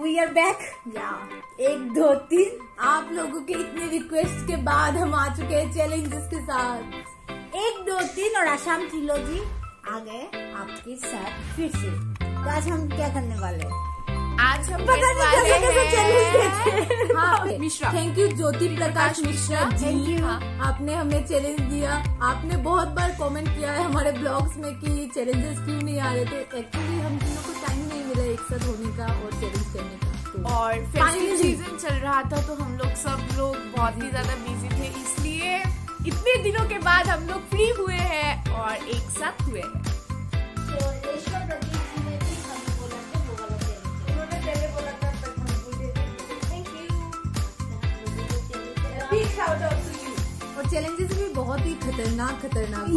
We are back. या 1 2 3 आप लोगों के इतने रिक्वेस्ट के बाद हम आ चुके हैं चैलेंजेस के साथ। 1 2 3 और आसाम ट्रिलोजी आ गए आपके साथ फिर से। तो आज हम क्या करने वाले हैं? आज हम पता नहीं कैसे चैलेंज हाँ, Mishra. Thank you Jyoti Prakash Mishra Thank ji. you। आपने हमें चैलेंज दिया। आपने बहुत बार कमेंट किया है हमारे ब्लॉग्स में कि चैलेंजेस क्यों नहीं आ रहे थे। एक्चुअली हम तीनों को टाइम नहीं मिला एक साथ होने का और चैलेंज करने का। तो और फेस्टिव सीजन चल रहा था तो हम लोग सब लोग बहुत ही ज्यादा बिजी थे, इसलिए इतने दिनों के बाद हम लोग फ्री हुए हैं और एक साथ हुए हैं। तो रेशमा प्रदीप जी ने भी हमें बोला था वो वाला चैलेंज। उन्होंने पहले बोला था बट हम भूल गए थे। Thank you. Big shout out to you. और चैलेंजेस भी बहुत ही खतरनाक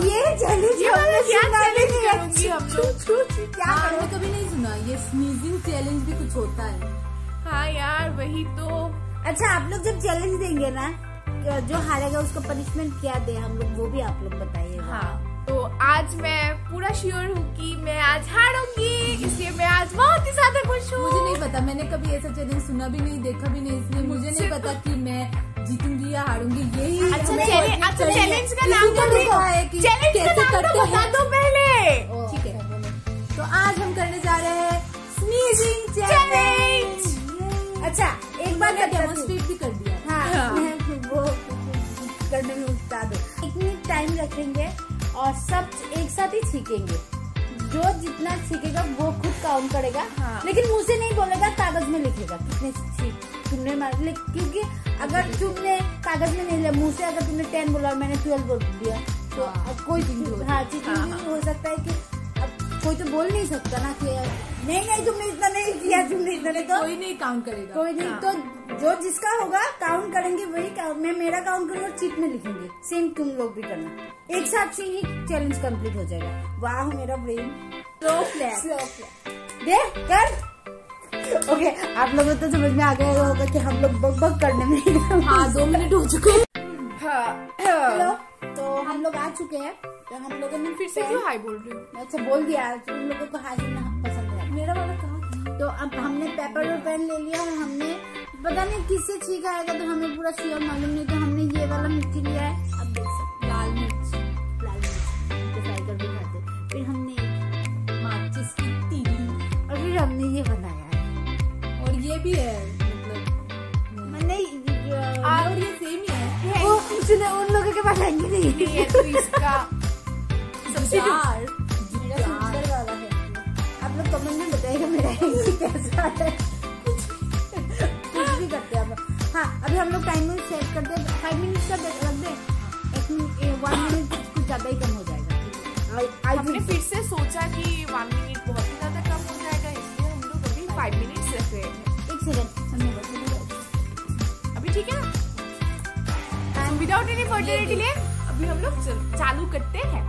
ये चैलेंज ये वाला क्या चैलेंज करूंगी हम लोग? क्या हमने कभी नहीं सुना। ये स्नीजिंग चैलेंज भी कुछ होता है। हाँ यार वही तो। अच्छा, आप लोग जब चैलेंज देंगे ना, जो हारेगा उसको पनिशमेंट क्या दे हम लोग, वो भी आप लोग बताइए। हाँ, तो आज मैं पूरा श्योर हूँ कि मैं आज हारूंगी, इसलिए मैं आज बहुत ही ज्यादा खुश हूँ। मुझे नहीं पता, मैंने कभी ऐसा चैलेंज सुना भी नहीं, देखा भी नहीं, इसलिए मुझे नहीं पता कि मैं जीतूंगी या हारूंगी। यही अच्छा हमें चैलेंज का नाम तो देखा है कि कैसे करते बता हैं। दो पहले। ठीक है, तो आज हम करने जा रहे हैं स्नीजिंग चैलेंज। अच्छा, एक बार डेमोन्स्ट्रेट भी कर दिया। हाँ, मैं वो करने में उस्ताद हूँ। 1 मिनट टाइम रखेंगे और सब एक साथ ही सीखेंगे। जो जितना सीखेगा वो खुद काउंट करेगा। हाँ। लेकिन मुंह से नहीं बोलेगा, कागज में लिखेगा कितने तुमने क्योंकि अगर तुमने कागज में नहीं लिया, मुंह से अगर तुमने 10 बोला और मैंने 12 बोल दिया तो अब कोई चीटिंग हो सकता है कि अब कोई तो बोल नहीं सकता ना कि नहीं तुमने इतना नहीं किया, तुमने इतना नहीं। तो कोई नहीं काउंट करेगा। कोई नहीं। तो जो जिसका होगा काउंट करेंगे वही मैं मेरा काउंट करूंगा, चिट में लिखेंगे। सेम तुम लोग भी करना। एक साथ से ही चैलेंज कंप्लीट हो जाएगा। वाह मेरा ब्रेन स्लो फ्लैश। दे कर। ओके, आप लोगों को तो समझ में आ गया होगा कि हम लोग बग करने में। हाँ, 2 मिनट हो चुके हैं। हेलो, तो हम लोग आ चुके हैं। तो हम लोगों ने फिर से क्यों हाई बोल रही हूँ? अच्छा बोल दिया, तुम लोगों को हाई सुनना पसंद है। मेरा वाला कहाँ? तो अब हमने पेपर और पेन ले लिया और हमने पता नहीं किससे छींक आएगा, तो हमें पूरा श्योर मालूम नहीं। तो हमने ये वाला मिर्ची लिया है, अब देख सकते लाल मिर्च, फ्राई कर भी खाते। फिर हमने माचिस की तीली, और फिर हमने ये बनाया है। और ये भी है, मतलब मैंने और ये सेम ही है। वो उसने उन लोगों के पास आएंगे नहीं। ये तो इसका जार, मेरा सुंदर वाला है। आप लोग कमेंट में बताइएगा मेरा कैसा है। कुछ भी करते हैं हम लोग। हाँ, अभी हम लोग टाइमर सेट करते हैं। 5 मिनट का रख दे। 1 मिनट कुछ ज्यादा ही कम हो जाएगा। हमने फिर से सोचा कि 1 मिनट बहुत ही ज्यादा कम हो जाएगा, इसलिए हम लोग अभी 5 मिनट रख रहे हैं। 1 सेकंड अभी ठीक है ना? विदाउट एनी फर्दर डिले अभी हम लोग चालू करते हैं।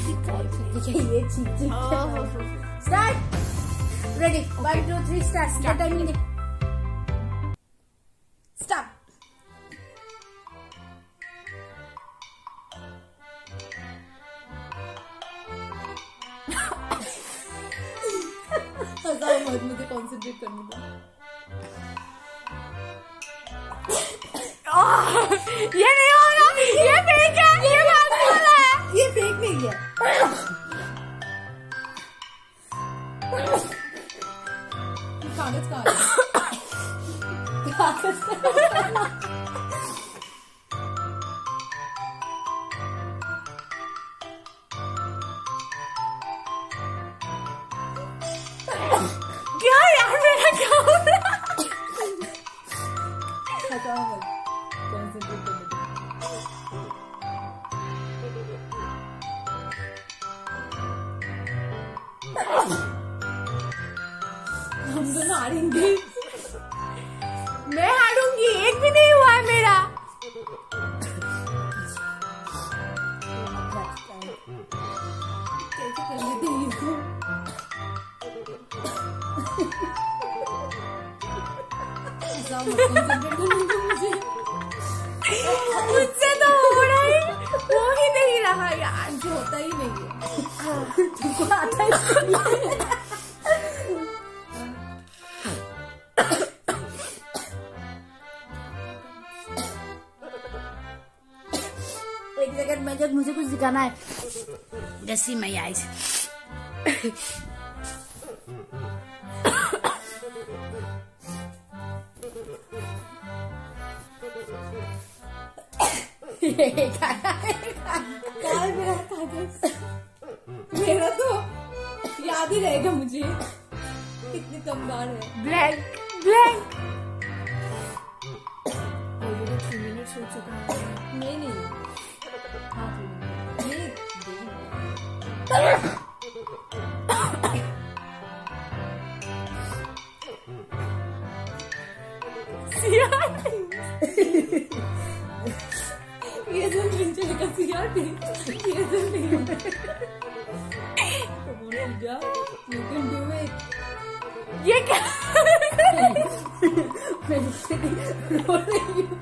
ये चीज start. Ready, 1 2 3 start. Timing start. मुझे कॉन्सेंट्रेट करने दो। ये नहीं हो रहा, ये फेक है, ये बात नहीं हो रहा है। ये फेक नहीं है। कागज का क्या यार, मेरा क्या हो रहा है? कॉन्सेंट्रेट करने दो। हम दोनों हारेंगे। मैं हारूंगी, एक भी नहीं हुआ है मेरा। कैसे कर लेते हैं इसको? कॉन्सेंट्रेट करने दो मुझे। मुझसे तो हो रहा है, हो ही नहीं रहा यार। मुझे होता ही नहीं है। तुमको आता है? सिखाना है। जैसी मैं आइज मेरा तो याद ही रहेगा मुझे, कितनी कम बार है। Blank blank. 3 मिनट हो चुका है। नहीं ये सब नहीं चलेगा सियार नहीं, ये सब नहीं। You can do it. ये क्या? रो रही हूँ।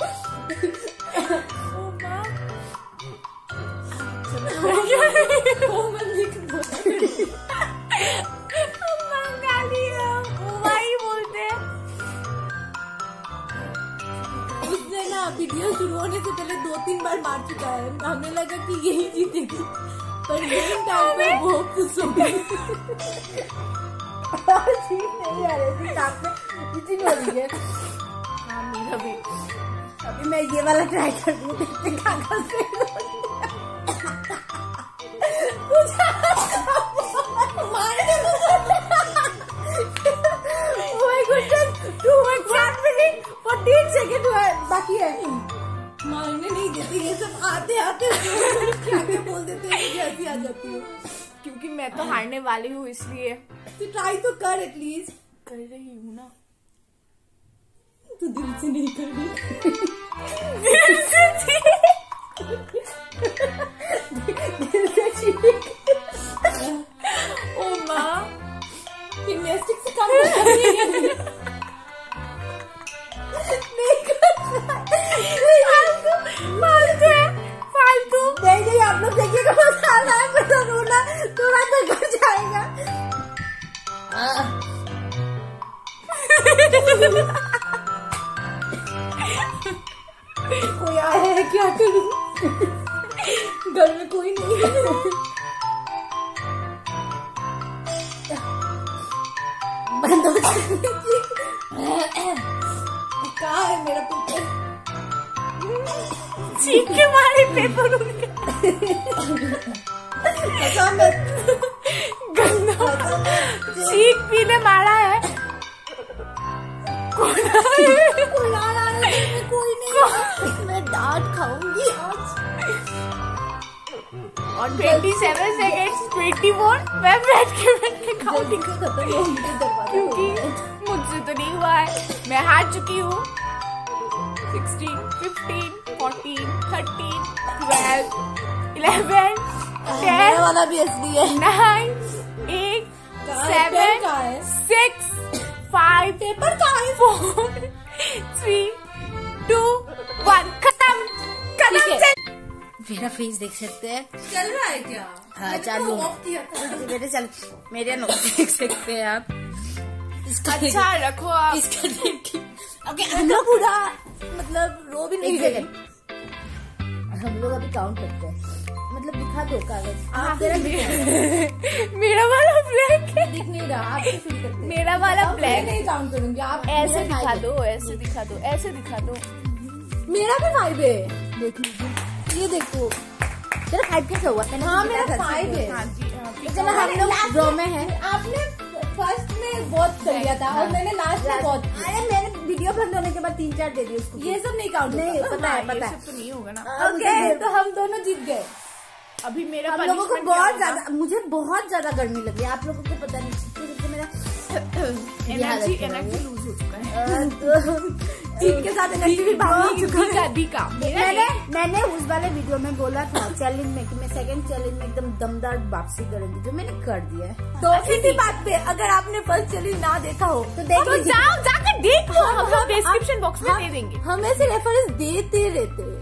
उसने ना वीडियो शुरू होने से पहले 2-3 बार मार चुका है। हमें लगा कि यही जीतेगी, पर गेम टाइम पे वो खुश हो गई। नहीं आ रही थी टाप में इतनी हो रही है। हाँ मेरा भी। अभी मैं ये वाला ट्राई कर रही हूँ, देखते कागज से बाकी है। मारने नहीं देती ये सब, आते आते क्या बोल देते हैं, जैसी आ जाती है। क्योंकि मैं तो हारने वाली हूँ इसलिए तो ट्राई तो कर, एटलीस्ट कर रही हूँ ना। तू दिल से नहीं कर रही। दिल से ठीक। ओ माँ, जिम्नास्टिक से काम कर रही है। फालतू नहीं, आप लोग देखिएगा मजा आ रहा है, मेरा रोना थोड़ा सा घट जाएगा। कोई आया है क्या करूं? घर में कोई नहीं है। बंद हो जाए। कहाँ है मेरा पेपर? चीख के मारे पेपर उड़ गया। गंदा चीख पीने मारा है। कोई आ रहा है, कोई नहीं। मैं डांट खाऊंगी आज। और 27 सेकेंड्स 24 मैं बैठ के खाऊंगी, खत्म होंगे दरवाजा, क्योंकि मुझसे तो नहीं हुआ है। मैं हार चुकी हूँ। 16, 15, 14, 13, 12, 11, 10 वाला भी असली है। 9, 8, 7, 6, 5, पेपर कहाँ है? 4, 3, 2, 1 खत्म। मेरा फेस देख सकते हैं। चल रहा है क्या? हाँ चालू। मेरे चल, मेरे नोट देख सकते हैं आप। अच्छा रखो आप। इसका देखिए। ओके, हम लोग पूरा मतलब रो भी नहीं रहे। हम लोग अभी काउंट करते हैं, मतलब दिखा दो कागज। आप तेरा मेरा वाला ब्लैक है। दिख नहीं रहा, आप शुरू करते हैं। मेरा वाला मैं ब्लैक। नहीं काउंट करूंगी, आप ऐसे दिखा दो, ऐसे दिखा दो, ऐसे दिखा दो। मेरा भी 5 है। देख लीजिए, ये देखो। तेरा 5 कैसे हुआ? हाँ मेरा 5 है। हाँ जी, हाँ जी। चलो हम लोग ड्रॉ में हैं। आपने फर्स्ट में बहुत कर लिया था और मैंने लास्ट में बहुत। अरे मैंने वीडियो बंद होने के बाद 3-4 दे दिए उसको। ये सब नहीं काउंट नहीं पता है, ये पता है। सब तो नहीं होगा ना। ओके, तो हम दोनों जीत गए। अभी मेरा हम लोगों को punishment क्या बहुत होगा? ज्यादा, मुझे बहुत ज्यादा गर्मी लग रही है, आप लोगों को पता नहीं। सबसे मेरा एनर्जी लूज हो चुका है। जीत के साथ एनर्जी भी भाग चुका है। दिखा मेरा मैंने उस वाले वीडियो में बोला था चैलेंज में कि मैं सेकंड चैलेंज में एकदम दमदार वापसी करूंगी, जो मैंने कर दिया है। तो इसी बात पे अगर आपने फर्स्ट चैलेंज ना देखा हो तो देख तो लीजिए। जाओ, जाकर देख लो। हम लोग डिस्क्रिप्शन बॉक्स में दे देंगे। हम ऐसे रेफरेंस देते रहते हैं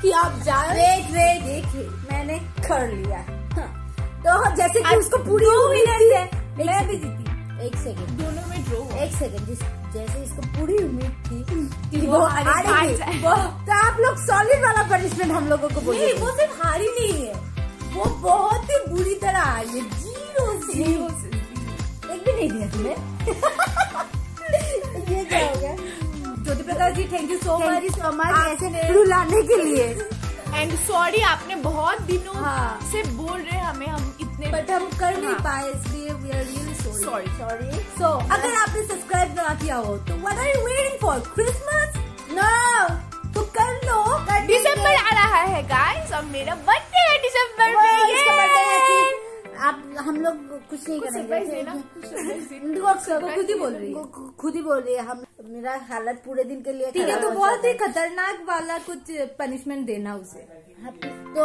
कि आप जाए। वेट देखिए, मैंने कर लिया। हाँ। तो जैसे कि उसको पूरी उम्मीद थी, मैं भी जीती। एक सेकंड, दोनों में ड्रॉ हो। एक सेकंड, जैसे इसको पूरी उम्मीद थी कि वो वो हार हारेगी, जाए। तो आप लोग सॉलिड वाला पनिशमेंट हम लोगों को नहीं, बोलिए। वो सिर्फ हारी नहीं है, वो बहुत ही बुरी तरह आई है, 0 एक भी नहीं दिया तुम्हें। ये क्या हो गया? Jyoti Prakash ji thank you so much ऐसे रुलाने के लिए। एंड सॉरी, आपने बहुत दिनों हाँ। से बोल रहे हमें, हम इतने बट हम कर नहीं पाए, इसलिए we are really sorry. Sorry. So अगर आपने सब्सक्राइब ना किया हो तो what are you waiting for? Christmas? No, तो कर लो। दिसंबर आ रहा है गाइस, और मेरा बर्थडे है दिसंबर में। इसका birthday है। आप हम लोग कुछ नहीं सरप्राइज करेंगे। देना, खुद ही बोल रही है। खुद ही बोल रही है। हम मेरा हालत पूरे दिन के लिए ठीक है, खराब तो हो बहुत ही जाता खतरनाक वाला कुछ पनिशमेंट देना उसे। है। तो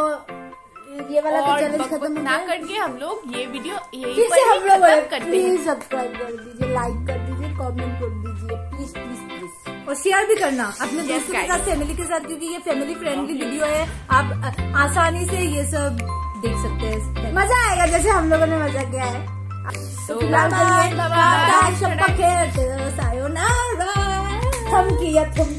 ये वाला तो और चैलेंज बकबक खत्म हो ना गया। करके हम लोग ये वीडियो यही फिर पर से ही हम लोग खत्म करते हैं। प्लीज सब्सक्राइब कर दीजिए, लाइक कर दीजिए, कमेंट कर दीजिए, प्लीज प्लीज प्लीज। और शेयर भी करना अपने Yes, दोस्तों के guys. साथ, फैमिली के साथ, क्योंकि ये फैमिली फ्रेंडली वीडियो है। आप आसानी से ये सब देख सकते हैं। मजा आएगा जैसे हम लोगों ने मजा किया है। So, फिलहाल के लिए bye-bye. टाटा, शब्बा खेल, सायोनारा। थम किया थम।